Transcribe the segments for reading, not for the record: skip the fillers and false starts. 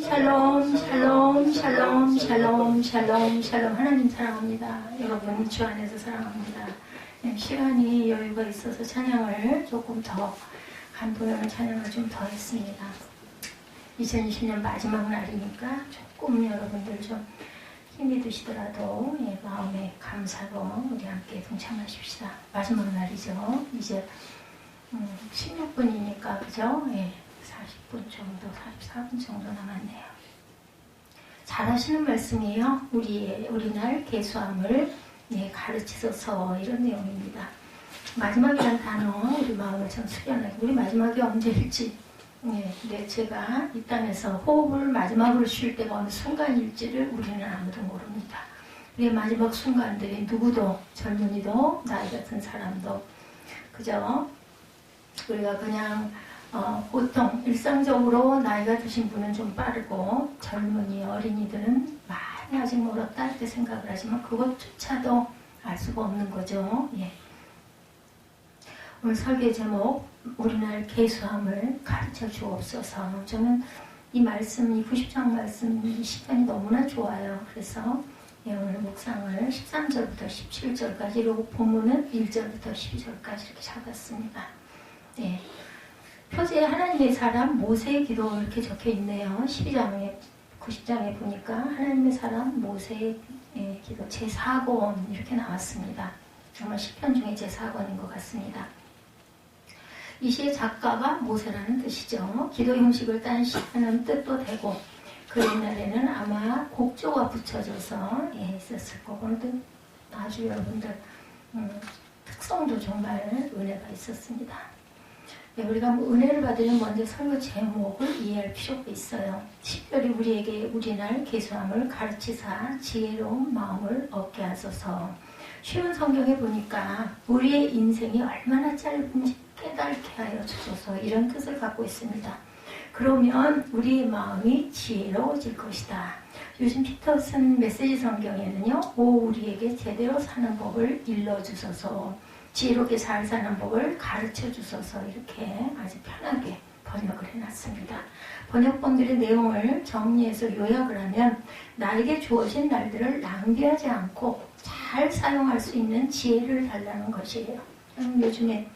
샬롬, 샬롬, 샬롬, 샬롬, 샬롬, 샬롬. 하나님 사랑합니다. 여러분 주 안에서 사랑합니다. 시간이 여유가 있어서 찬양을 조금 더 간도하는 찬양을 좀 더 했습니다. 2020년 마지막 날이니까 조금 여러분들 좀 힘이 드시더라도 마음의 감사로 우리 함께 동참하십시다. 마지막 날이죠. 이제 16분이니까 그죠? 40분 정도, 44분 정도 남았네요. 잘하시는 말씀이에요. 우리날 계수함을 가르치소서, 이런 내용입니다. 마지막이란 단어, 우리 마음을 참 숙연하게, 우리 마지막이 언제일지, 제가 이 땅에서 호흡을 마지막으로 쉴 때가 어느 순간일지를 우리는 아무도 모릅니다. 우리의 마지막 순간들이 누구도, 젊은이도, 나이 같은 사람도, 그죠? 우리가 그냥 보통 일상적으로 나이가 드신 분은 좀 빠르고 젊은이, 어린이들은 많이 아직 멀었다 이렇게 생각을 하지만 그것조차도 알 수가 없는 거죠. 오늘 설계 제목, 우리날 계수함을 가르쳐 주옵소서. 저는 이 말씀, 이 90장 말씀 시간이 너무나 좋아요. 그래서 오늘 묵상을 13절부터 17절까지, 그리고 본문은 1절부터 12절까지 이렇게 잡았습니다. 표제에 하나님의 사람 모세의 기도 이렇게 적혀 있네요. 12장에 90장에 보니까 하나님의 사람 모세의 기도 제4권 이렇게 나왔습니다. 정말 시편 중에 제4권인 것 같습니다. 이 시의 작가가 모세라는 뜻이죠. 기도 형식을 딴 시라는 뜻도 되고, 그 옛날에는 아마 곡조가 붙여져서 있었을 거고, 오늘도 아주 여러분들 특성도 정말 은혜가 있었습니다. 우리가 은혜를 받으면 먼저 설교 제목을 이해할 필요가 있어요. 특별히 우리에게 우리날 계수함을 가르치사 지혜로운 마음을 얻게 하소서. 쉬운 성경에 보니까 우리의 인생이 얼마나 짧은지 깨닫게 하여 주소서, 이런 뜻을 갖고 있습니다. 그러면 우리의 마음이 지혜로워질 것이다. 요즘 피터슨 메시지 성경에는요, 우리에게 제대로 사는 법을 일러주소서, 지혜롭게 잘 사는 법을 가르쳐 주소서, 이렇게 아주 편하게 번역을 해놨습니다. 번역본들의 내용을 정리해서 요약을 하면 나에게 주어진 날들을 낭비하지 않고 잘 사용할 수 있는 지혜를 달라는 것이에요. 요즘에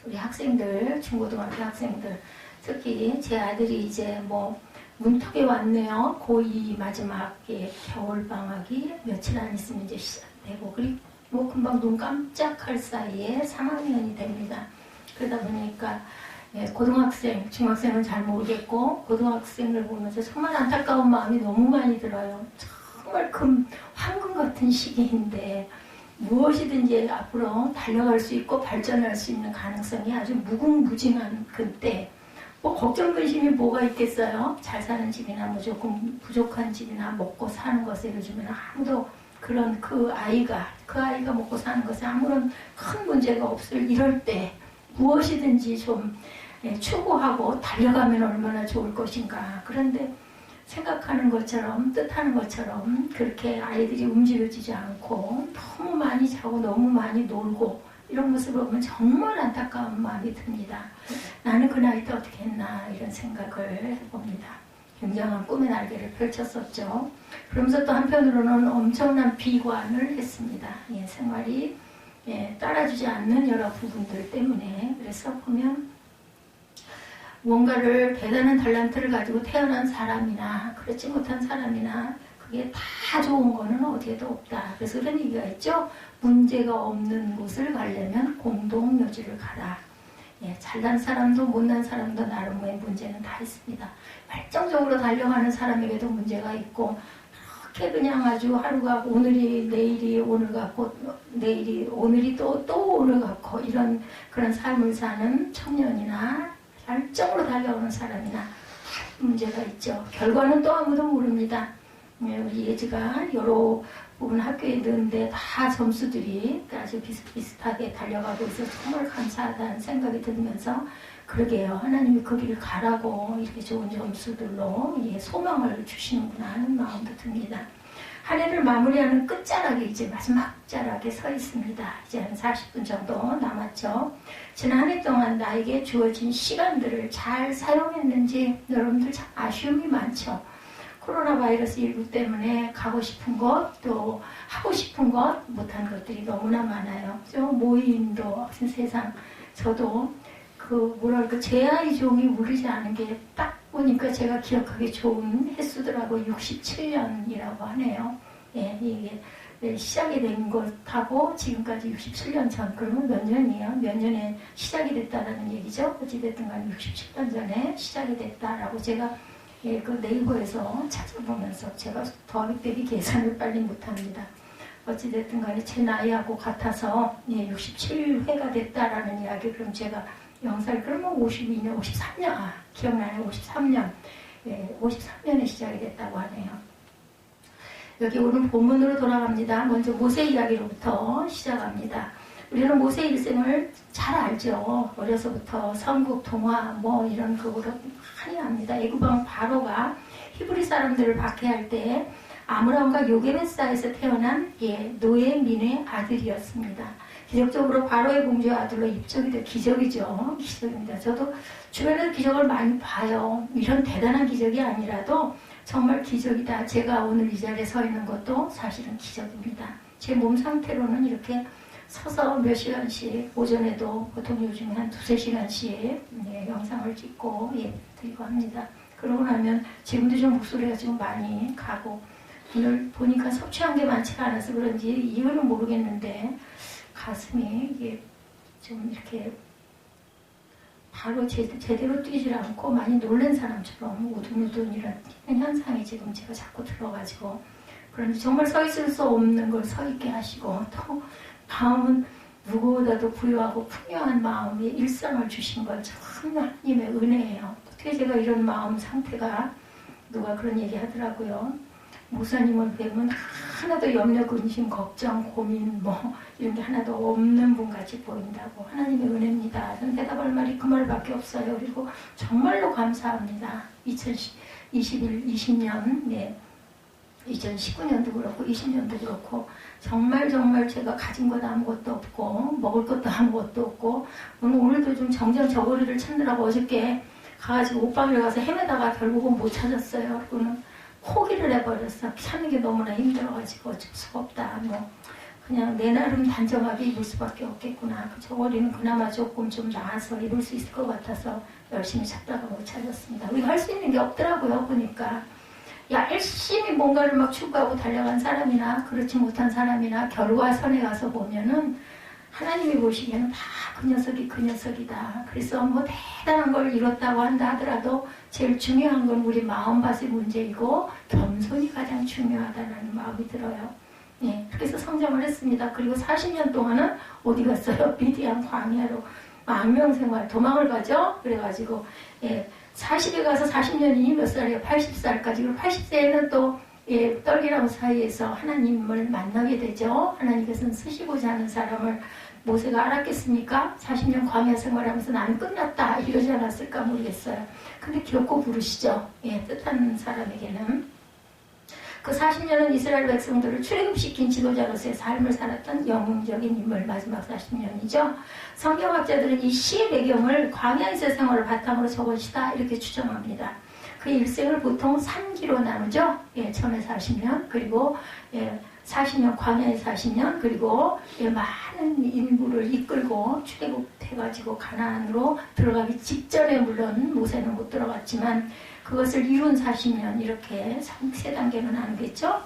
우리 학생들, 중고등학교 학생들, 특히 제 아들이 이제 문턱에 왔네요. 고2 마지막 겨울방학이 며칠 안 있으면 이제 시작되고, 그리고 금방 눈 깜짝할 사이에 3학년이 됩니다. 그러다 보니까 고등학생, 중학생은 잘 모르겠고 고등학생을 보면서 정말 안타까운 마음이 너무 많이 들어요. 정말 황금 같은 시기인데 무엇이든지 앞으로 달려갈 수 있고 발전할 수 있는 가능성이 아주 무궁무진한 그때, 걱정 근심이 뭐가 있겠어요? 잘 사는 집이나 무조건 부족한 집이나 먹고 사는 것에 요즘에는 아무도 그런 그 아이가 먹고 사는 것에 아무런 큰 문제가 없을 이럴 때 무엇이든지 좀 추구하고 달려가면 얼마나 좋을 것인가. 그런데 생각하는 것처럼, 뜻하는 것처럼 그렇게 아이들이 움직여지지 않고 너무 많이 자고 너무 많이 놀고 이런 모습을 보면 정말 안타까운 마음이 듭니다. 나는 그 나이 때 어떻게 했나, 이런 생각을 해봅니다. 굉장한 꿈의 날개를 펼쳤었죠. 그러면서 또 한편으로는 엄청난 비관을 했습니다. 생활이 따라주지 않는 여러 부분들 때문에. 그래서 보면 뭔가를 대단한 달란트를 가지고 태어난 사람이나 그렇지 못한 사람이나 그게 다 좋은 거는 어디에도 없다. 그래서 그런 얘기가 있죠. 문제가 없는 곳을 가려면 공동묘지를 가라. 잘난 사람도 못난 사람도 나름의 문제는 다 있습니다. 발전적으로 달려가는 사람에게도 문제가 있고, 그렇게 그냥 아주 하루가 오늘이 내일이 오늘 같고 내일이 오늘이 또 오늘 같고 이런 그런 삶을 사는 청년이나 열정으로 달려오는 사람이나 문제가 있죠. 결과는 또 아무도 모릅니다. 우리 예지가 여러 부분 학교에 넣은데 다 점수들이 아주 비슷비슷하게 달려가고 있어서 정말 감사하다는 생각이 들면서 그러게요. 하나님이 그 길을 가라고 이렇게 좋은 점수들로 소망을 주시는구나 하는 마음도 듭니다. 한 해를 마무리하는 끝자락에 이제 마지막 자락에 서 있습니다. 이제 한 40분 정도 남았죠. 지난 한 해 동안 나에게 주어진 시간들을 잘 사용했는지 여러분들 참 아쉬움이 많죠. 코로나 바이러스 19 때문에 가고 싶은 것, 또 하고 싶은 것, 못한 것들이 너무나 많아요. 모임도 세상, 저도 제 아이 종이 우르지 않은 게 딱 보니까 제가 기억하기 좋은 횟수더라고 67년이라고 하네요. 예, 이게 시작이 된 것하고 지금까지 67년 전, 그러면 몇 년이에요? 몇 년에 시작이 됐다라는 얘기죠? 어찌됐든 간에 67년 전에 시작이 됐다라고 제가 그 네이버에서 찾아보면서 제가 더하기 빼기 계산을 빨리 못합니다. 어찌됐든 간에 제 나이하고 같아서 67회가 됐다라는 이야기, 그럼 제가 영사를 그러면 52년, 53년, 기억나네요. 53년. 53년에 시작이 됐다고 하네요. 여기 오늘 본문으로 돌아갑니다. 먼저 모세 이야기로부터 시작합니다. 우리는 모세 일생을 잘 알죠. 어려서부터 선국, 동화, 이런 그거로 많이 압니다. 애굽왕 바로가 히브리 사람들을 박해할 때 아므람과 요게벳사에서 태어난 노예민의 아들이었습니다. 기적적으로 바로의 공주의 아들로 입적이 된 기적이죠. 기적입니다. 저도 주변에서 기적을 많이 봐요. 이런 대단한 기적이 아니라도 정말 기적이다. 제가 오늘 이 자리에 서 있는 것도 사실은 기적입니다. 제 몸 상태로는 이렇게 서서 몇 시간씩, 오전에도 보통 요즘에 한 2-3시간씩 영상을 찍고 드리고 합니다. 그러고 나면 지금도 좀 목소리가 좀 많이 가고, 오늘 보니까 섭취한 게 많지가 않아서 그런지 이유는 모르겠는데 가슴이 이게 좀 이렇게 바로 제대로 뛰질 않고 많이 놀란 사람처럼 우둔우둔 이런 현상이 지금 제가 자꾸 들어가지고, 그런데 정말 서 있을 수 없는 걸 서 있게 하시고, 또 마음은 누구보다도 부유하고 풍요한 마음이 일상을 주신 걸 참 하나님의 은혜예요. 어떻게 제가 이런 마음 상태가, 누가 그런 얘기 하더라고요. 목사님을 뵈면 하나도 염려, 근심, 걱정, 고민 이런 게 하나도 없는 분같이 보인다고. 하나님의 은혜입니다. 저는 대답할 말이 그 말밖에 없어요. 그리고 정말로 감사합니다. 2020년 2019년도 그렇고 20년도 그렇고 정말 제가 가진 것 아무것도 없고 먹을 것도 아무것도 없고, 오늘도 좀 정전 저고리를 찾느라고 어저께 가가지고 옷방에 가서 헤매다가 결국은 못 찾았어요. 그리고는 포기를 해버렸어. 찾는 게 너무나 힘들어가지고 어쩔 수가 없다. 그냥 내 나름 단정하게 입을 수밖에 없겠구나. 그 저고리는 그나마 조금 좀 나아서 입을 수 있을 것 같아서 열심히 찾다가 못 찾았습니다. 우리가 할 수 있는 게 없더라고요. 보니까 열심히 뭔가를 막 추구하고 달려간 사람이나 그렇지 못한 사람이나 결과선에 가서 보면은 하나님이 보시기에는 다 그 녀석이 그 녀석이다. 그래서 대단한 걸 이뤘다고 한다 하더라도 제일 중요한 건 우리 마음밭의 문제이고 겸손이 가장 중요하다는 마음이 들어요. 그래서 성장을 했습니다. 그리고 40년 동안은 어디 갔어요? 미디안 광야로 망명생활, 도망을 가죠. 그래가지고 40에 가서 40년이니 몇 살이에요? 80살까지. 그리고 80세에는 또 떨기나무 사이에서 하나님을 만나게 되죠. 하나님께서는 쓰시고자 하는 사람을 모세가 알았겠습니까? 40년 광야 생활하면서 나는 끝났다 이러지 않았을까 모르겠어요. 근데 기어코 부르시죠. 뜻하는 사람에게는. 그 40년은 이스라엘 백성들을 출애굽시킨 지도자로서의 삶을 살았던 영웅적인 인물, 마지막 40년이죠. 성경학자들은 이 시의 배경을 광야에서 생활을 바탕으로 적으시다 이렇게 추정합니다. 그의 일생을 보통 3기로 나누죠. 처음에 40년, 그리고 40년, 광야에 40년, 그리고 많은 인구를 이끌고 출애굽해가지고 가나안으로 들어가기 직전에 물론 모세는 못 들어갔지만 그것을 이룬 40년, 이렇게 세 단계로 나누겠죠.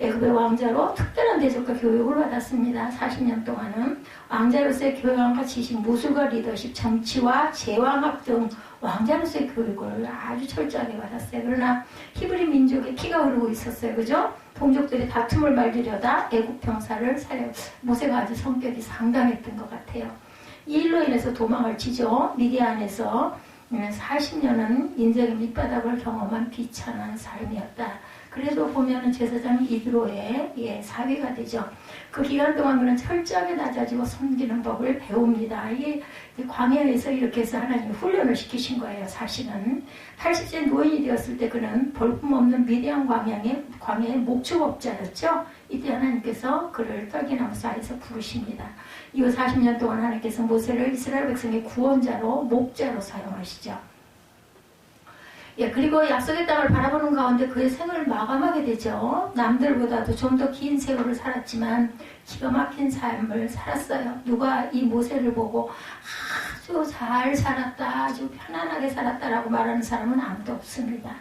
애굽의 왕자로 특별한 대접과 교육을 받았습니다. 40년 동안은 왕자로서의 교양과 지식, 무술과 리더십, 정치와 제왕학 등 왕자로서의 교육을 아주 철저하게 받았어요. 그러나 히브리 민족의 피가 흐르고 있었어요. 그죠? 동족들이 다툼을 말리려다 애굽 병사를 살려, 모세가 아주 성격이 상당했던 것 같아요. 이 일로 인해서 도망을 치죠. 미디안에서 40년은 인생의 밑바닥을 경험한 비천한 삶이었다. 그래도 보면은 제사장이 이드로의 사위가 되죠. 그 기간 동안 그는 철저하게 낮아지고 섬기는 법을 배웁니다. 이게 광야에서 이렇게 해서 하나님이 훈련을 시키신 거예요. 사실은 80세 노인이 되었을 때 그는 볼품없는 미디안 광야의 목축업자였죠. 이때 하나님께서 그를 떨기나무 사이에서 부르십니다. 이후 40년 동안 하나님께서 모세를 이스라엘 백성의 구원자로 목자로 사용하시죠. 그리고 약속의 땅을 바라보는 가운데 그의 생을 마감하게 되죠. 남들보다도 좀 더 긴 세월을 살았지만 기가 막힌 삶을 살았어요. 누가 이 모세를 보고 아주 잘 살았다, 아주 편안하게 살았다라고 말하는 사람은 아무도 없습니다.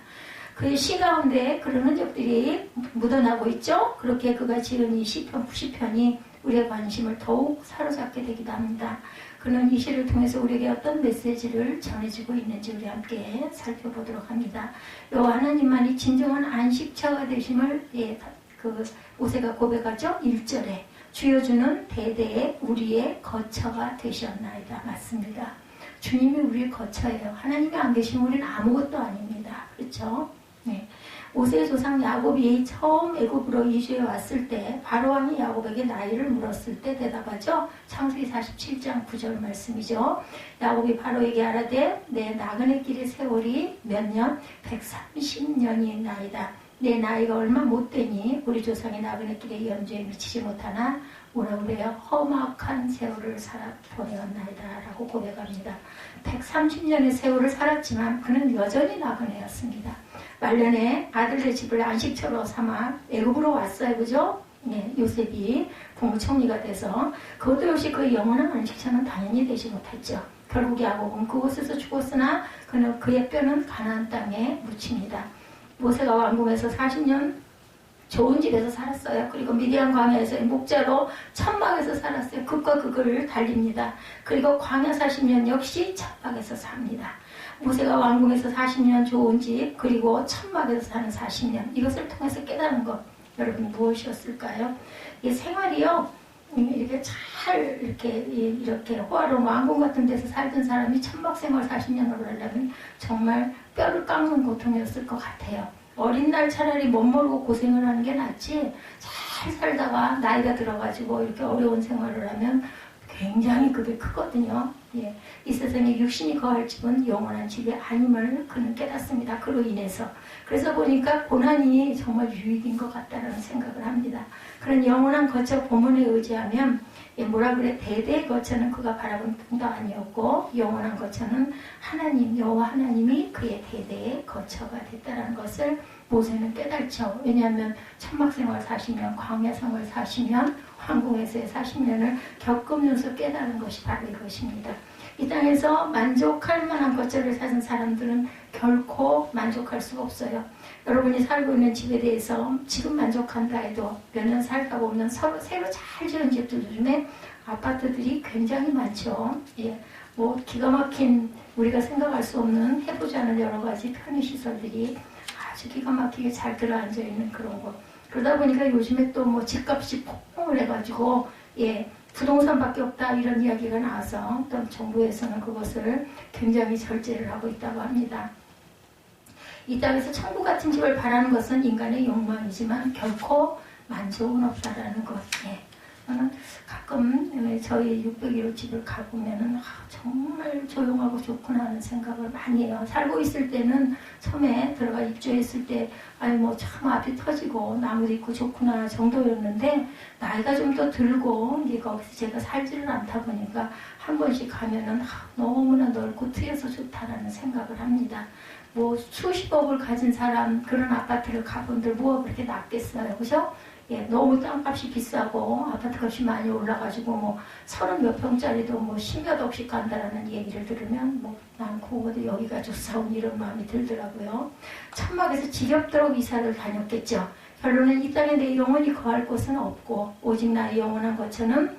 그의 시 가운데 그런 흔적들이 묻어나고 있죠. 그렇게 그가 지은 이 시편 90편이 우리의 관심을 더욱 사로잡게 되기도 합니다. 그는 이 시를 통해서 우리에게 어떤 메시지를 전해주고 있는지 우리 함께 살펴보도록 합니다. 여호와 하나님만이 진정한 안식처가 되심을 그 모세가 고백하죠. 1절에 주여 주는 대대에 우리의 거처가 되셨나이다. 맞습니다. 주님이 우리의 거처예요. 하나님이 안 계시면 우리는 아무것도 아닙니다. 그렇죠? 네. 모세의 조상 야곱이 처음 애굽으로 이주해 왔을 때 바로왕이 야곱에게 나이를 물었을 때 대답하죠. 창세기 47장 9절 말씀이죠. 야곱이 바로에게 아뢰되 내 나그네 길의 세월이 몇 년? 130년이 나이다. 내 나이가 얼마 못 되니 우리 조상의 나그네 길의 연주에 미치지 못하나 뭐라 그래요? 험악한 세월을 살아 보내었나이다 라고 고백합니다. 130년의 세월을 살았지만 그는 여전히 나그네였습니다. 말년에 아들의 집을 안식처로 삼아 애굽으로 왔어요. 그죠? 네, 요셉이 국무총리가 돼서 그것도 역시 그의 영원한 안식처는 당연히 되지 못했죠. 결국 야곱은 그곳에서 죽었으나 그의 뼈는 가나안 땅에 묻힙니다. 모세가 왕궁에서 40년 좋은 집에서 살았어요. 그리고 미디안 광야에서의 목자로 천막에서 살았어요. 극과 극을 달립니다. 그리고 광야 40년 역시 천막에서 삽니다. 모세가 왕궁에서 40년 좋은 집 그리고 천막에서 사는 40년 이것을 통해서 깨달은 것 여러분 무엇이었을까요? 이 생활이요 이렇게 잘 이렇게 호화로운 왕궁 같은 데서 살던 사람이 천막 생활 40년을 하려면 정말 뼈를 깎는 고통이었을 것 같아요. 어린 날 차라리 못 모르고 고생을 하는 게 낫지 잘 살다가 나이가 들어가지고 이렇게 어려운 생활을 하면 굉장히 그게 크거든요. 이 세상에 육신이 거할 집은 영원한 집이 아님을 그는 깨닫습니다. 그로 인해서. 그래서 보니까 고난이 정말 유익인 것 같다는 생각을 합니다. 그런 영원한 거처 본문에 의지하면 뭐라 그래 대대의 거처는 그가 바라본 땅도 아니었고 영원한 거처는 하나님 여호와 하나님이 그의 대대의 거처가 됐다는 것을 모세는 깨달죠. 왜냐하면 천막생활 40년 광야생활 40년 황궁에서의 40년을 겪으면서 깨달은 것이 바로 이것입니다. 이 땅에서 만족할 만한 거처를 찾은 사람들은 결코 만족할 수가 없어요. 여러분이 살고 있는 집에 대해서 지금 만족한다 해도 몇 년 살다 보면 새로 잘 지은 집들 중에 아파트들이 굉장히 많죠. 뭐 기가 막힌 우리가 생각할 수 없는 해보지 않은 여러 가지 편의시설들이 아주 기가 막히게 잘 들어앉아 있는 그런 것. 그러다 보니까 요즘에 또 뭐 집값이 폭등을 해가지고 부동산밖에 없다 이런 이야기가 나와서 또 정부에서는 그것을 굉장히 절제를 하고 있다고 합니다. 이 땅에서 천국 같은 집을 바라는 것은 인간의 욕망이지만 결코 만족은 없다라는 것. 저는 가끔 저희 601호 집을 가보면은 정말 조용하고 좋구나 하는 생각을 많이 해요. 살고 있을 때는 처음에 들어가 입주했을 때 뭐 참 앞이 터지고 나무도 있고 좋구나 정도였는데 나이가 좀 더 들고 거기서 제가 살지를 않다 보니까 한 번씩 가면은 너무나 넓고 트여서 좋다라는 생각을 합니다. 뭐 수십억을 가진 사람 그런 아파트를 가본들 뭐가 그렇게 낮겠어요. 그죠? 너무 땅값이 비싸고 아파트값이 많이 올라가지고 뭐 30몇 평짜리도 뭐 10몇 억씩 간다라는 얘기를 들으면 뭐 난 그거보다 여기가 좋사온 이런 마음이 들더라고요. 천막에서 지겹도록 이사를 다녔겠죠. 결론은 이 땅에 내 영혼이 거할 곳은 없고 오직 나의 영원한 거처는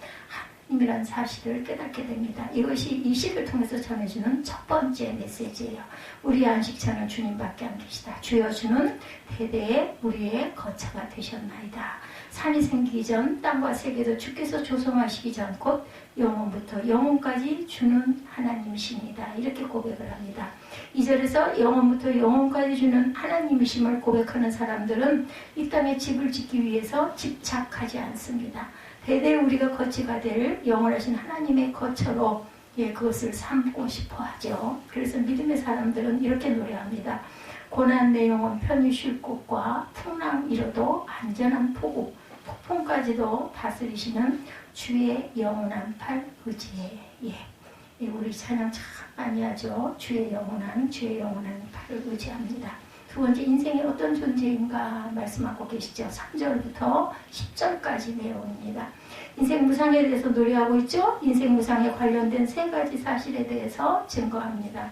님이란 사실을 깨닫게 됩니다. 이것이 이 시를 통해서 전해주는 첫 번째 메시지예요. 우리의 안식처는 주님밖에 안 계시다. 주여 주는 대대에 우리의 거처가 되셨나이다. 산이 생기기 전 땅과 세계도 주께서 조성하시기 전 곧 영원부터 영원까지 주는 하나님이십니다. 이렇게 고백을 합니다. 2절에서 영원부터 영원까지 주는 하나님이심을 고백하는 사람들은 이 땅에 집을 짓기 위해서 집착하지 않습니다. 대대 우리가 거처가 될 영원하신 하나님의 거처로 그것을 삼고 싶어 하죠. 그래서 믿음의 사람들은 이렇게 노래합니다. 고난 내 영혼 편히 쉴 곳과 풍랑 이뤄도 안전한 포구 폭풍까지도 다스리시는 주의 영원한 팔 의지에 우리 찬양 참 많이 하죠. 주의 영원한 팔을 의지합니다. 두 번째, 인생이 어떤 존재인가 말씀하고 계시죠. 3절부터 10절까지 내용입니다. 인생 무상에 대해서 노래하고 있죠. 인생 무상에 관련된 세 가지 사실에 대해서 증거합니다.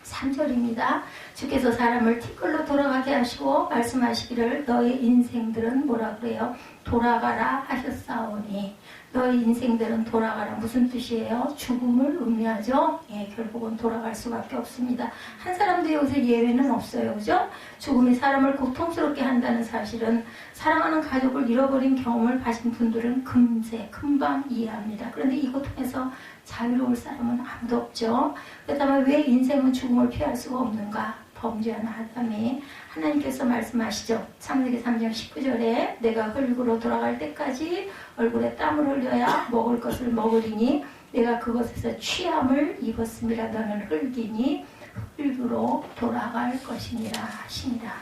3절입니다. 주께서 사람을 티끌로 돌아가게 하시고 말씀하시기를 너의 인생들은 뭐라 그래요? 돌아가라 하셨사오니. 너의 인생들은 돌아가라. 무슨 뜻이에요? 죽음을 의미하죠. 결국은 돌아갈 수밖에 없습니다. 한 사람도 여기서 예외는 없어요. 그죠? 죽음이 사람을 고통스럽게 한다는 사실은 사랑하는 가족을 잃어버린 경험을 가진 분들은 금방 이해합니다. 그런데 이 고통에서 자유로울 사람은 아무도 없죠. 그렇다면 왜 인생은 죽음을 피할 수가 없는가? 범죄한 아담이 하나님께서 말씀하시죠. 창세기 3장 19절에 내가 흙으로 돌아갈 때까지 얼굴에 땀을 흘려야 먹을 것을 먹으리니 내가 그것에서 취함을 입었음이라. 너는 흙이니 흙으로 돌아갈 것이니라 하십니다.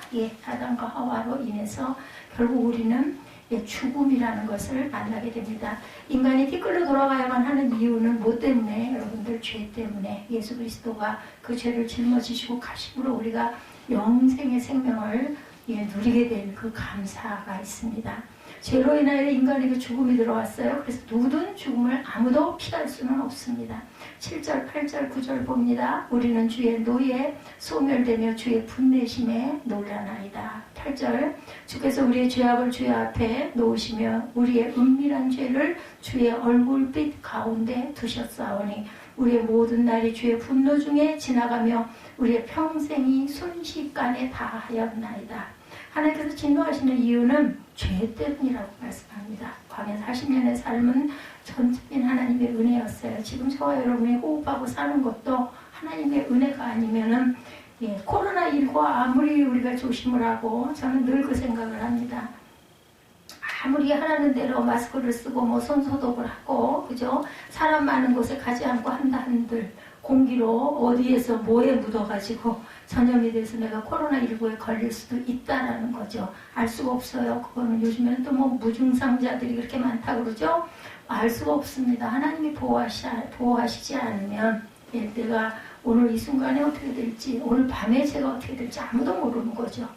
아담과 하와로 인해서 결국 우리는 죽음이라는 것을 만나게 됩니다. 인간이 티끌로 돌아가야만 하는 이유는 뭐 때문에? 여러분들 죄 때문에. 예수 그리스도가 그 죄를 짊어지시고 가심으로 우리가 영생의 생명을 누리게 된 그 감사가 있습니다. 죄로 인하여 인간에게 죽음이 들어왔어요. 그래서 누구든 죽음을 아무도 피할 수는 없습니다. 7절, 8절, 9절 봅니다. 우리는 주의 노에 소멸되며 주의 분내심에 놀라나이다. 8절, 주께서 우리의 죄악을 주의 앞에 놓으시며 우리의 은밀한 죄를 주의 얼굴빛 가운데 두셨사오니 우리의 모든 날이 주의 분노 중에 지나가며 우리의 평생이 순식간에 다하였나이다. 하나님께서 진노하시는 이유는 죄 때문이라고 말씀합니다. 광야 40년의 삶은 전적인 하나님의 은혜였어요. 지금 저와 여러분이 호흡하고 사는 것도 하나님의 은혜가 아니면은 코로나19가 아무리 우리가 조심을 하고 저는 늘 그 생각을 합니다. 아무리 하라는 대로 마스크를 쓰고 손 소독을 하고 그죠? 사람 많은 곳에 가지 않고 한다 한들 공기로 어디에서 뭐에 묻어가지고 전염이 돼서 내가 코로나19에 걸릴 수도 있다라는 거죠. 알 수가 없어요. 그거는 요즘에는 또 무증상자들이 그렇게 많다고 그러죠. 알 수가 없습니다. 하나님이 보호하시지 않으면 내가 오늘 이 순간에 어떻게 될지, 오늘 밤에 제가 어떻게 될지 아무도 모르는 거죠.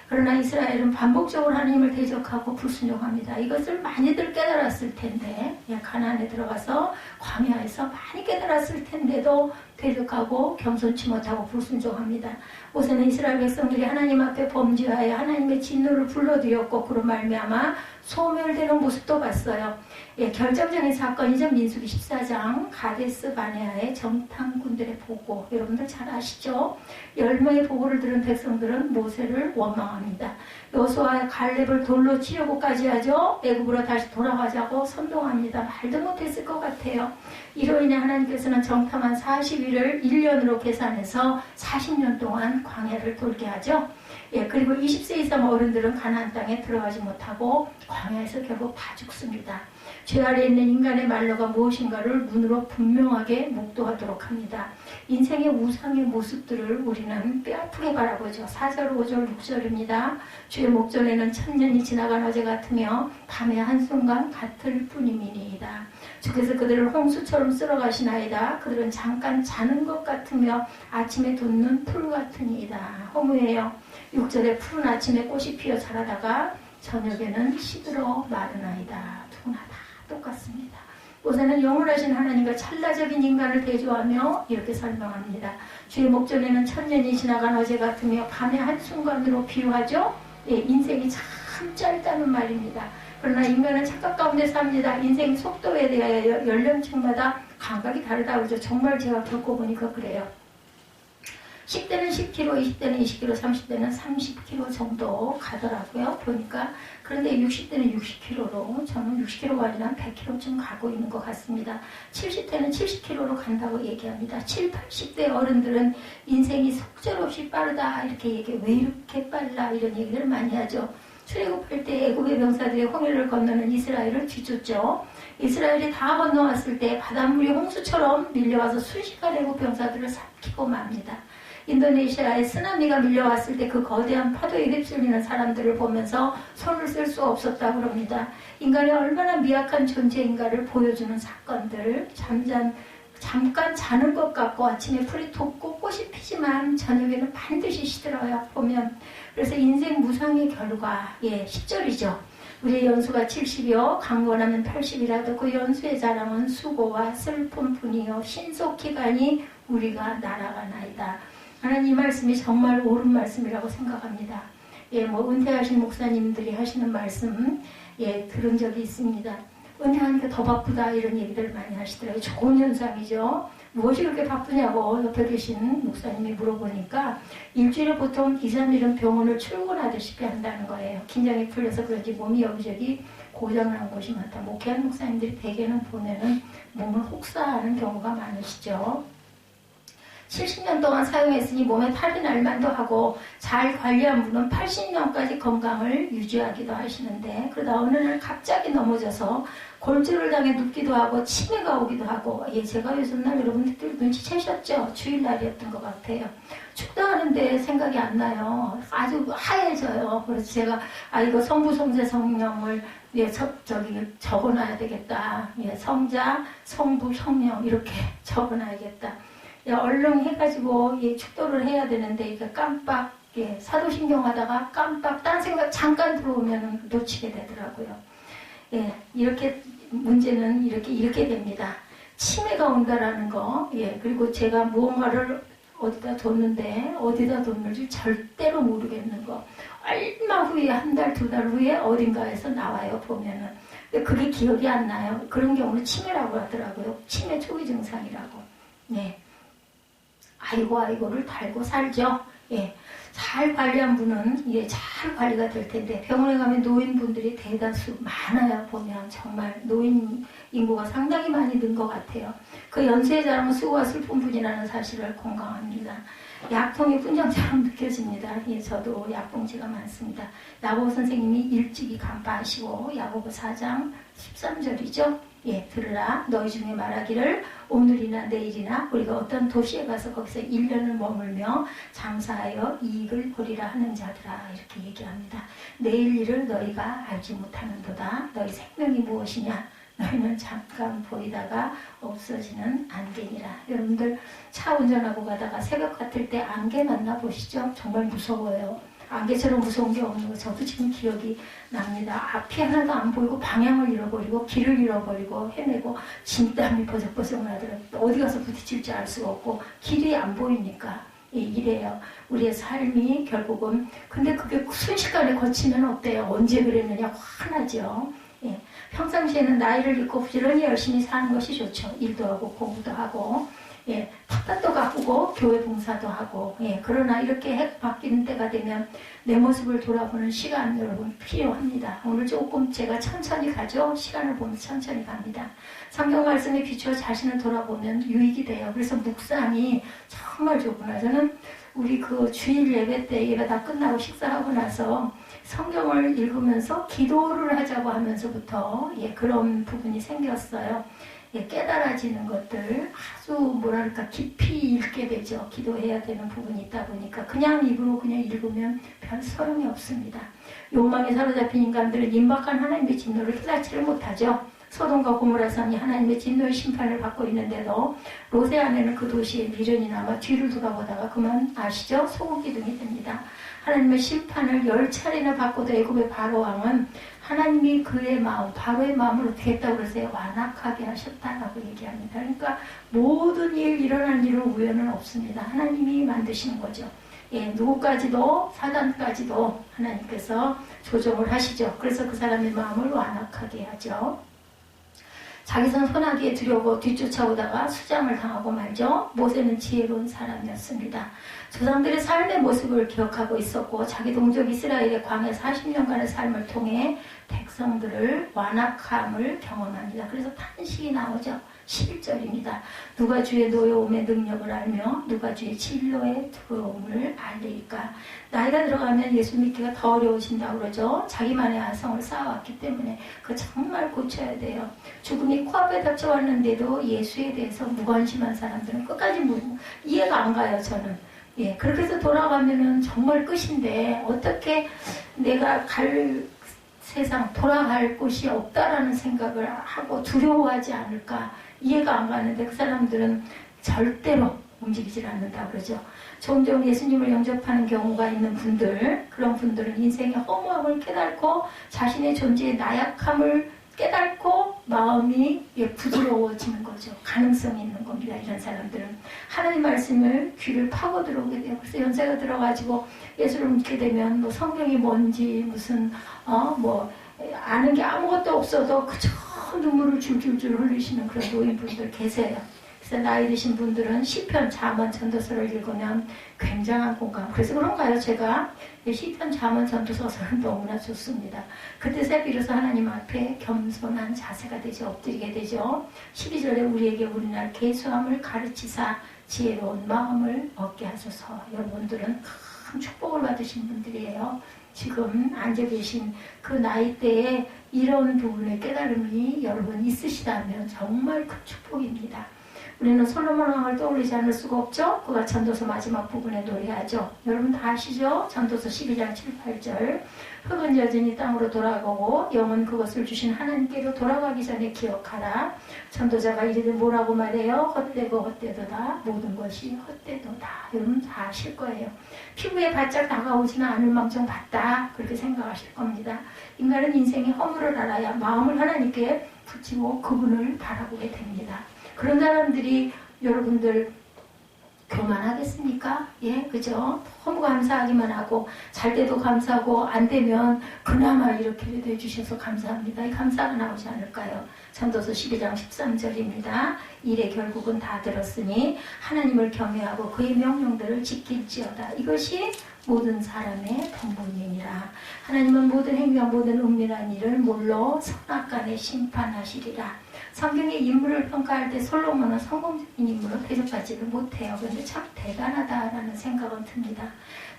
그러나 이스라엘은 반복적으로 하나님을 대적하고 불순종합니다. 이것을 많이들 깨달았을 텐데, 가나안에 들어가서 광야에서 많이 깨달았을 텐데도 대적하고 겸손치 못하고 불순종합니다. 우선은 이스라엘 백성들이 하나님 앞에 범죄하여 하나님의 진노를 불러들였고 그로 말미암아 소멸되는 모습도 봤어요. 결정적인 사건이죠. 민수기 14장 가데스 바네아의 정탐꾼들의 보고, 여러분들 잘 아시죠? 10명의 보고를 들은 백성들은 모세를 원망합니다. 여호수아와 갈렙을 돌로 치려고까지 하죠. 애굽으로 다시 돌아가자고 선동합니다. 말도 못했을 것 같아요. 이로 인해 하나님께서는 정탐한 40일을 1년으로 계산해서 40년 동안 광야를 돌게 하죠. 그리고 20세 이상 어른들은 가나안 땅에 들어가지 못하고 광야에서 결국 다 죽습니다. 죄 아래 있는 인간의 말로가 무엇인가를 눈으로 분명하게 목도하도록 합니다. 인생의 우상의 모습들을 우리는 뼈아프게 바라보죠. 4절, 5절, 6절입니다. 주의 목전에는 천년이 지나간 어제 같으며 밤의 한순간 같을 뿐이니이다. 주께서 그들을 홍수처럼 쓸어가시나이다. 그들은 잠깐 자는 것 같으며 아침에 돋는 풀 같으니이다. 허무해요. 6절에 푸른 아침에 꽃이 피어 자라다가 저녁에는 시들어 마르나이다. 누구나 다 똑같습니다. 우선은 영원하신 하나님과 찰나적인 인간을 대조하며 이렇게 설명합니다. 주의 목전에는 천년이 지나간 어제 같으며 밤의 한순간으로 비유하죠. 인생이 참 짧다는 말입니다. 그러나 인간은 착각 가운데 삽니다. 인생 속도에 대하여 연령층마다 감각이 다르다고 그러죠. 정말 제가 겪어보니까 그래요. 10대는 10km, 20대는 20km, 30대는 30km 정도 가더라고요. 보니까. 그런데 60대는 60km로, 저는 60km가 아니라 100km쯤 가고 있는 것 같습니다. 70대는 70km로 간다고 얘기합니다. 7, 80대 어른들은 인생이 속절없이 빠르다 이렇게 얘기해요. 왜 이렇게 빨라 이런 얘기를 많이 하죠. 출애굽할 때 애굽의 병사들이 홍해를 건너는 이스라엘을 뒤쫓죠. 이스라엘이 다 건너왔을 때 바닷물이 홍수처럼 밀려와서 순식간에 애굽 병사들을 삼키고 맙니다. 인도네시아에 쓰나미가 밀려왔을 때 그 거대한 파도에 휩쓸리는 사람들을 보면서 손을 쓸 수 없었다고 합니다. 인간이 얼마나 미약한 존재인가를 보여주는 사건들, 잠깐 자는 것 같고 아침에 풀이 돋고 꽃이 피지만 저녁에는 반드시 시들어요. 보면. 그래서 인생 무상의 결과, 10절이죠. 우리의 연수가 70이요 강건하면 80이라도 그 연수의 자랑은 수고와 슬픔뿐이요 신속히 가니 우리가 날아가나이다. 나는 이 말씀이 정말 옳은 말씀이라고 생각합니다. 은퇴하신 목사님들이 하시는 말씀, 들은 적이 있습니다. 은퇴하니까 더 바쁘다 이런 얘기들을 많이 하시더라고요. 좋은 현상이죠. 무엇이 그렇게 바쁘냐고 옆에 계신 목사님이 물어보니까 일주일에 보통 2, 3일은 병원을 출근하듯이 한다는 거예요. 긴장이 풀려서 그런지 몸이 여기저기 고장을 한 곳이 많다. 목회하는 목사님들이 대개는 보면은 몸을 혹사하는 경우가 많으시죠. 70년 동안 사용했으니 몸에 탈이 날 만도 하고 잘 관리한 분은 80년까지 건강을 유지하기도 하시는데 그러다 어느 날 갑자기 넘어져서 골절을 당해 눕기도 하고 치매가 오기도 하고 제가 요즘날 여러분들 눈치채셨죠? 주일날이었던 것 같아요. 축도하는데 생각이 안 나요. 아주 하얘져요. 그래서 제가 이거 성부, 성자, 성령을 적어놔야 되겠다. 성자, 성부, 성령 이렇게 적어놔야겠다. 얼른 해가지고 축도를 해야 되는데 이게 깜빡 사도신경 하다가 깜빡 딴 생각 잠깐 들어오면 놓치게 되더라고요. 이렇게 문제는 이렇게 됩니다. 치매가 온다라는 거. 그리고 제가 무언가를 어디다 뒀는데 어디다 뒀는지 절대로 모르겠는 거. 얼마 후에 한 달, 두 달 후에 어딘가에서 나와요 보면은. 근데 그게 기억이 안 나요. 그런 경우는 치매라고 하더라고요. 치매 초기 증상이라고. 아이고를 달고 살죠. 잘 관리한 분은 잘 관리가 될 텐데 병원에 가면 노인분들이 대다수 많아요. 보면 정말 노인 인구가 상당히 많이 는 것 같아요. 그 연수의 자랑은 수고와 슬픔뿐이라는 사실을 공감합니다. 약통이 분장처럼 느껴집니다. 저도 약봉지가 많습니다. 야고보 선생님이 일찍이 간파하시고 야고보 4장 13절이죠. 들으라 너희 중에 말하기를 오늘이나 내일이나 우리가 어떤 도시에 가서 거기서 1년을 머물며 장사하여 이익을 보리라 하는 자들아 이렇게 얘기합니다. 내일 일을 너희가 알지 못하는도다. 너희 생명이 무엇이냐 너희는 잠깐 보이다가 없어지는 안개니라. 여러분들 차 운전하고 가다가 새벽 같을 때 안개 만나보시죠? 정말 무서워요. 안개처럼 무서운 게 없는 거 저도 지금 기억이 납니다. 앞이 하나도 안 보이고 방향을 잃어버리고 길을 잃어버리고 헤매고 진땀이 버석버석 나더라고요. 어디 가서 부딪힐지 알 수가 없고 길이 안 보이니까 이래요. 우리의 삶이 결국은 근데 그게 순식간에 거치면 어때요? 언제 그랬느냐 화나죠. 평상시에는 나이를 잃고 부지런히 열심히 사는 것이 좋죠. 일도 하고 공부도 하고 텃밭도 가꾸고 교회 봉사도 하고 그러나 이렇게 바뀌는 때가 되면 내 모습을 돌아보는 시간 여러분 필요합니다. 오늘 조금 제가 천천히 가죠. 시간을 보면서 천천히 갑니다. 성경 말씀에 비추어 자신을 돌아보면 유익이 돼요. 그래서 묵상이 정말 좋구나. 저는 우리 그 주일 예배 때 예배 다 끝나고 식사하고 나서 성경을 읽으면서 기도를 하자고 하면서부터 그런 부분이 생겼어요. 깨달아지는 것들 아주 뭐랄까 깊이 읽게 되죠. 기도해야 되는 부분이 있다 보니까 그냥 입으로 그냥 읽으면 별 소용이 없습니다. 욕망에 사로잡힌 인간들은 임박한 하나님의 진노를 깨닫지를 못하죠. 소돔과 고모라 성이 하나님의 진노의 심판을 받고 있는데도 롯의 아내는 그 도시에 미련이 남아 뒤를 돌아보다가 그만 아시죠? 소금기둥이 됩니다. 하나님의 심판을 10차례나 받고도 애굽의 바로 왕은 하나님이 그의 마음, 바로의 마음을 어떻게 했다고 그러세요? 완악하게 하셨다라고 얘기합니다. 그러니까 모든 일어난 일은 우연은 없습니다. 하나님이 만드시는 거죠. 누구까지도 사단까지도 하나님께서 조정을 하시죠. 그래서 그 사람의 마음을 완악하게 하죠. 자기 손 손아귀에 들여오고 뒤쫓아오다가 수장을 당하고 말죠. 모세는 지혜로운 사람이었습니다. 조상들의 삶의 모습을 기억하고 있었고 자기 동족 이스라엘의 광야 40년간의 삶을 통해 백성들을 완악함을 경험합니다. 그래서 탄식이 나오죠. 11절입니다. 누가 주의 노여움의 능력을 알며 누가 주의 진로의 두려움을 알리까. 나이가 들어가면 예수 믿기가 더 어려워진다고 그러죠. 자기만의 아성을 쌓아왔기 때문에 그거 정말 고쳐야 돼요. 죽음이 코앞에 닥쳐왔는데도 예수에 대해서 무관심한 사람들은 끝까지 이해가 안 가요. 저는. 그렇게 해서 돌아가면은 정말 끝인데 어떻게 내가 갈 세상 돌아갈 곳이 없다라는 생각을 하고 두려워하지 않을까 이해가 안 가는데 그 사람들은 절대로 움직이질 않는다 그러죠. 종종 예수님을 영접하는 경우가 있는 분들, 그런 분들은 인생의 허무함을 깨닫고 자신의 존재의 나약함을 깨닫고 마음이 부드러워지는 거죠. 가능성이 있는 겁니다. 이런 사람들은 하나님 말씀을 귀를 파고 들어오게 돼요. 그래서 연세가 들어가지고 예수를 믿게 되면 뭐 성경이 뭔지 무슨 아는 게 아무것도 없어도 그저 눈물을 줄줄줄 흘리시는 그런 노인분들 계세요. 그래서 나이 드신 분들은 시편, 잠언, 전도서를 읽으면 굉장한 공감. 그래서 그런가요? 제가 시편, 잠언, 전도서는 너무나 좋습니다. 그 뜻에 비로소 하나님 앞에 겸손한 자세가 되죠. 엎드리게 되죠. 12절에 우리에게 우리날 계수함을 가르치사 지혜로운 마음을 얻게 하소서. 여러분들은 큰 축복을 받으신 분들이에요. 지금 앉아 계신 그 나이대에 이런 부분의 깨달음이 여러분 있으시다면 정말 큰 축복입니다. 우리는 솔로몬 왕을 떠올리지 않을 수가 없죠. 그가 전도서 마지막 부분에 노래하죠. 여러분 다 아시죠? 전도서 12장 7, 8절 흙은 여전히 땅으로 돌아가고 영은 그것을 주신 하나님께로 돌아가기 전에 기억하라. 전도자가 이르되 뭐라고 말해요? 헛되고 헛되도다. 모든 것이 헛되도다. 여러분 다 아실 거예요. 피부에 바짝 다가오지는 않을 망정 봤다. 그렇게 생각하실 겁니다. 인간은 인생의 허물을 알아야 마음을 하나님께 붙이고 그분을 바라보게 됩니다. 그런 사람들이 여러분들 교만하겠습니까? 그죠? 너무 감사하기만 하고 잘 때도 감사하고 안 되면 그나마 이렇게라도 해주셔서 감사합니다. 이 감사가 나오지 않을까요? 전도서 12장 13절입니다. 이래 결국은 다 들었으니 하나님을 경외하고 그의 명령들을 지킬지어다. 이것이 모든 사람의 본분이니라. 하나님은 모든 행위와 모든 은밀한 일을 몰로 선악간에 심판하시리라. 성경의 인물을 평가할 때 솔로몬은 성공적인 인물로 대접받지를 못해요. 그런데 참 대단하다라는 생각은 듭니다.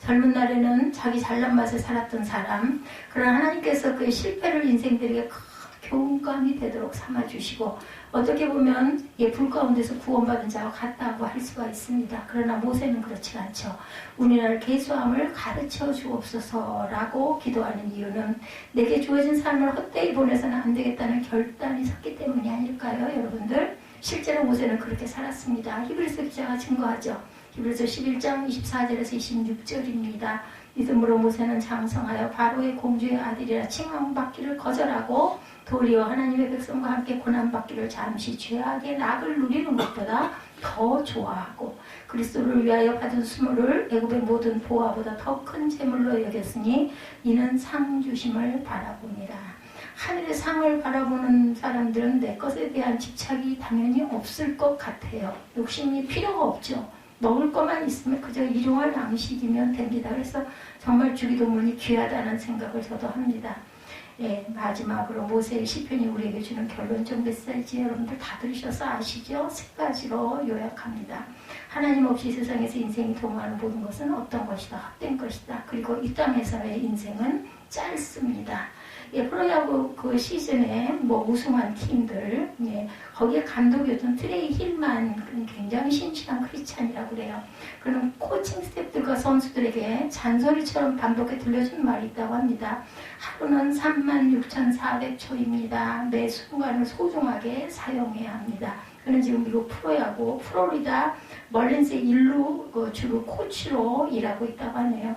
젊은 날에는 자기 잘난 맛에 살았던 사람, 그러나 하나님께서 그의 실패를 인생들에게 큰 교훈감이 되도록 삼아주시고 어떻게 보면 불 가운데서 구원받은 자와 같다고 할 수가 있습니다. 그러나 모세는 그렇지 않죠. 우리나라 계수함을 가르쳐 주옵소서라고 기도하는 이유는 내게 주어진 삶을 헛되이 보내서는 안 되겠다는 결단이 섰기 때문이 아닐까요? 여러분들 실제로 모세는 그렇게 살았습니다. 히브리서 기자가 증거하죠. 히브리서 11장 24절에서 26절입니다. 믿음으로 모세는 장성하여 바로의 공주의 아들이라 칭함받기를 거절하고 도리어 하나님의 백성과 함께 고난받기를 잠시 죄악의 낙을 누리는 것보다 더 좋아하고 그리스도를 위하여 받은 수모를 애굽의 모든 보화보다 더 큰 재물로 여겼으니 이는 상 주심을 바라보니라. 하늘의 상을 바라보는 사람들은 내 것에 대한 집착이 당연히 없을 것 같아요. 욕심이 필요가 없죠. 먹을 것만 있으면 그저 일용할 양식이면 됩니다. 그래서 정말 주기도문이 귀하다는 생각을 저도 합니다. 마지막으로 모세의 시편이 우리에게 주는 결론적 메시지 여러분들 다 들으셔서 아시죠? 세 가지로 요약합니다. 하나님 없이 세상에서 인생이 도모하는 모든 것은 어떤 것이다. 헛된 것이다. 그리고 이 땅에서의 인생은 짧습니다. 프로야구 그 시즌에 우승한 팀들, 거기에 감독이었던 트레이 힐만 굉장히 신실한 크리스찬이라고 그래요. 그런 코칭 스태프들과 선수들에게 잔소리처럼 반복해 들려준 말이 있다고 합니다. 하루는 36,400초입니다. 매 순간을 소중하게 사용해야 합니다. 그는 지금 미국 프로야구 플로리다 멀린스의 일루 주루 코치로 일하고 있다고 하네요.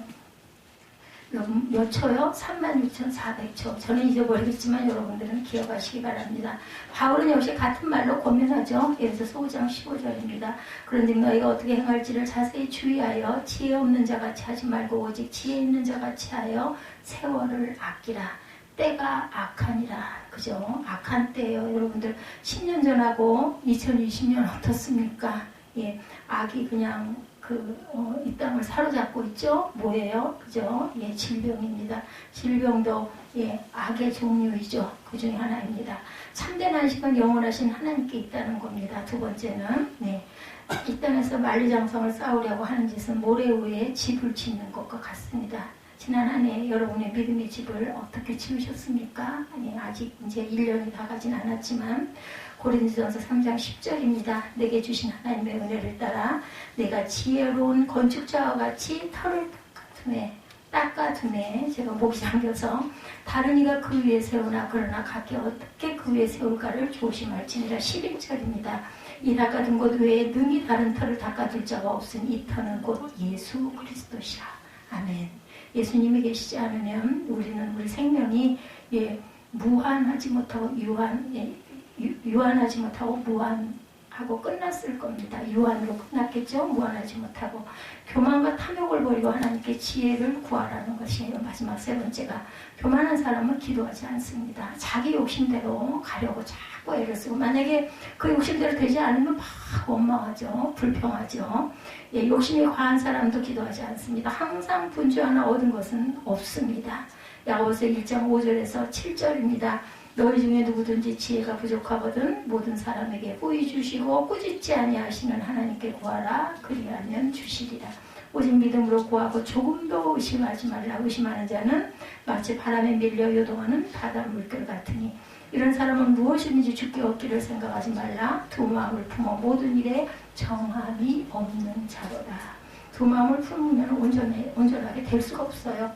몇 초요? 36,400초. 저는 잊어버리겠지만 여러분들은 기억하시기 바랍니다. 바울은 역시 같은 말로 권면하죠. 에베소서 5장 15절입니다. 그런즉 너희가 어떻게 행할지를 자세히 주의하여 지혜 없는 자같이 하지 말고 오직 지혜 있는 자같이 하여 세월을 아끼라. 때가 악하니라. 그죠? 악한 때예요. 여러분들 10년 전하고 2020년 어떻습니까? 예, 악이 그냥 이 땅을 사로잡고 있죠? 뭐예요? 그죠? 예, 질병입니다. 질병도, 예, 악의 종류이죠. 그 중에 하나입니다. 참된 안식은 영원하신 하나님께 있다는 겁니다. 두 번째는, 네. 이 땅에서 만리장성을 쌓으려고 하는 짓은 모래 위에 집을 짓는 것과 같습니다. 지난 한 해 여러분의 믿음의 집을 어떻게 지으셨습니까? 아니, 아직 이제 1년이 다 가진 않았지만, 고린도전서 3장 10절입니다. 내게 주신 하나님의 은혜를 따라 내가 지혜로운 건축자와 같이 터를 닦아두네. 제가 목이 잠겨서 다른 이가 그 위에 세우나 그러나 각기 어떻게 그 위에 세울까를 조심할지니라. 11절입니다. 이 닦아둔 곳 외에 능히 다른 터를 닦아둘 자가 없으니 이 터는 곧 예수 그리스도시라. 아멘. 예수님이 계시지 않으면 우리 생명이 무한하지 못하고 유한하지 못하고 무한하고 끝났을 겁니다. 유한으로 끝났겠죠. 무한하지 못하고 교만과 탐욕을 버리고 하나님께 지혜를 구하라는 것이에요. 마지막 세 번째가 교만한 사람은 기도하지 않습니다. 자기 욕심대로 가려고 자꾸 애를 쓰고 만약에 그 욕심대로 되지 않으면 막 원망하죠. 불평하죠. 예, 욕심이 과한 사람도 기도하지 않습니다. 항상 분주 하나 얻은 것은 없습니다. 야고보서 1장 5절에서 7절입니다. 너희 중에 누구든지 지혜가 부족하거든 모든 사람에게 후히 주시고 꾸짖지 아니하시는 하나님께 구하라. 그리하면 주시리라. 오직 믿음으로 구하고 조금도 의심하지 말라. 의심하는 자는 마치 바람에 밀려 요동하는 바다 물결 같으니 이런 사람은 무엇이든지 주께 얻기를 생각하지 말라. 두 마음을 품어 모든 일에 정함이 없는 자로다. 두 마음을 품으면 온전하게 될 수가 없어요.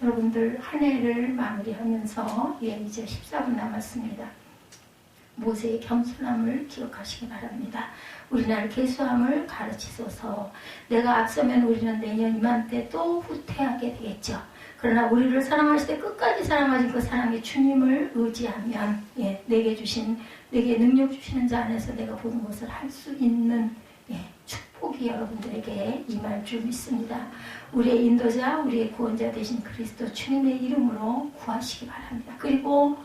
여러분들 한 해를 마무리하면서 이제 14분 남았습니다. 모세의 겸손함을 기억하시기 바랍니다. 우리나라 개수함을 가르치소서. 내가 앞서면 우리는 내년 이맘때 또 후퇴하게 되겠죠. 그러나 우리를 사랑하실 때 끝까지 사랑하신 그 사랑의 주님을 의지하면 내게 능력 주시는 자 안에서 내가 모든 것을 할 수 있는 축복이 여러분들에게 임할 줄 믿습니다. 우리의 인도자, 우리의 구원자 되신 그리스도 주님의 이름으로 구하시기 바랍니다. 그리고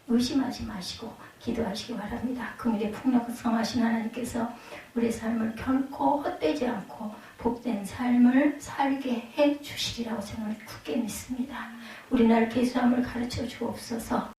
의심하지 마시고 기도하시기 바랍니다. 금일에 풍성하신 하나님께서 우리의 삶을 결코 헛되지 않고 복된 삶을 살게 해 주시리라고 저는 굳게 믿습니다. 우리나라 개수함을 가르쳐 주옵소서.